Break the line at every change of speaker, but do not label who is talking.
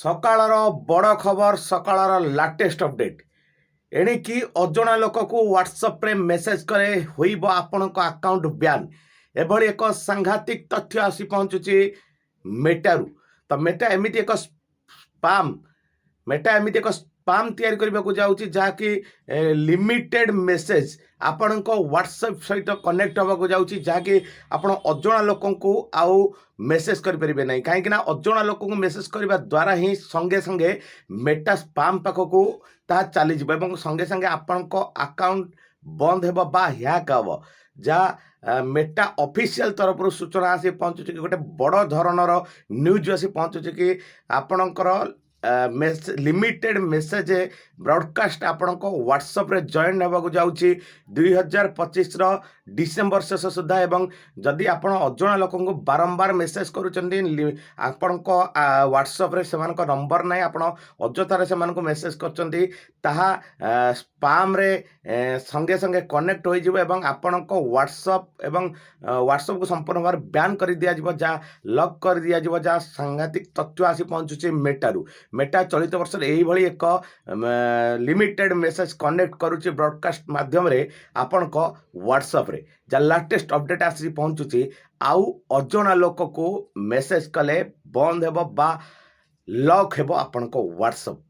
ସକାଳର ବଡ଼ ଖବର, ସକାଳର ଲାଟେଷ୍ଟ ଅପଡେଟ୍। ଏଣିକି ଅଜଣା ଲୋକକୁ ହ୍ୱାଟ୍ସଆପ୍ରେ ମେସେଜ୍ କଲେ ହୋଇବ ଆପଣଙ୍କ ଆକାଉଣ୍ଟ ବ୍ୟାନ୍। ଏଭଳି ଏକ ସାଂଘାତିକ ତଥ୍ୟ ଆସି ପହଞ୍ଚୁଛି ମେଟାରୁ। ତ ମେଟା ଏମିତି ଏକ ସ୍ପାମ୍ ତିଆରି କରିବାକୁ ଯାଉଛି ଯାହାକି ଲିମିଟେଡ୍ ମେସେଜ୍ ଆପଣଙ୍କ ହ୍ୱାଟ୍ସଆପ୍ ସହିତ କନେକ୍ଟ ହେବାକୁ ଯାଉଛି, ଯାହାକି ଆପଣ ଅଜଣା ଲୋକଙ୍କୁ ଆଉ ମେସେଜ୍ କରିପାରିବେ ନାହିଁ। କାହିଁକିନା ଅଜଣା ଲୋକଙ୍କୁ ମେସେଜ୍ କରିବା ଦ୍ୱାରା ହିଁ ସଙ୍ଗେ ସଙ୍ଗେ ମେଟା ସ୍ପାମ୍ ପାଖକୁ ତାହା ଚାଲିଯିବ ଏବଂ ସଙ୍ଗେ ସଙ୍ଗେ ଆପଣଙ୍କ ଆକାଉଣ୍ଟ ବନ୍ଦ ହେବ ବା ହ୍ୟାକ୍ ହେବ। ଯାହା ମେଟା ଅଫିସିଆଲ ତରଫରୁ ସୂଚନା ଆସି ପହଞ୍ଚୁଛି କି ଗୋଟେ ବଡ଼ ଧରଣର ନ୍ୟୁଜ୍ ଆସି ପହଞ୍ଚୁଛି କି ଆପଣଙ୍କର ଲିମିଟେଡ୍ ମେସେଜ୍ ବ୍ରଡ଼କାଷ୍ଟ ଆପଣଙ୍କ ହ୍ୱାଟ୍ସଆପ୍ରେ ଜଏନ୍ ହେବାକୁ ଯାଉଛି 2025ର ଡିସେମ୍ବର ଶେଷ ସୁଦ୍ଧା। ଏବଂ ଯଦି ଆପଣ ଅଜଣା ଲୋକଙ୍କୁ ବାରମ୍ବାର ମେସେଜ୍ କରୁଛନ୍ତି, ଆପଣଙ୍କ ହ୍ୱାଟ୍ସଆପ୍ରେ ସେମାନଙ୍କ ନମ୍ବର ନାହିଁ, ଆପଣ ଅଯଥାରେ ସେମାନଙ୍କୁ ମେସେଜ୍ କରୁଛନ୍ତି, ତାହା ସ୍ପାମ୍ରେ ସଙ୍ଗେ ସଙ୍ଗେ କନେକ୍ଟ ହୋଇଯିବ ଏବଂ ଆପଣଙ୍କ ହ୍ୱାଟ୍ସଆପ୍ ଏବଂ ହ୍ୱାଟ୍ସଆପ୍କୁ ସମ୍ପୂର୍ଣ୍ଣ ଭାବରେ ବ୍ୟାନ୍ କରିଦିଆଯିବ, ଯାହା ଲକ୍ କରିଦିଆଯିବ। ଯାହା ସାଂଘାତିକ ତଥ୍ୟ ଆସି ପହଞ୍ଚୁଛି ମେଟାରୁ। ମେଟା ଚଳିତ ବର୍ଷରେ ଏଇଭଳି ଏକ ଲିମିଟେଡ୍ ମେସେଜ୍ କନେକ୍ଟ କରୁଛି ବ୍ରଡ଼କାଷ୍ଟ ମାଧ୍ୟମରେ ଆପଣଙ୍କ ହ୍ୱାଟ୍ସଆପ୍ରେ। ଯାହା ଲାଟେଷ୍ଟ ଅପଡେଟ୍ ଆସି ପହଞ୍ଚୁଛି, ଆଉ ଅଜଣା ଲୋକକୁ ମେସେଜ୍ କଲେ ବନ୍ଦ ହେବ ବା ଲକ୍ ହେବ ଆପଣଙ୍କ ହ୍ୱାଟ୍ସଆପ୍।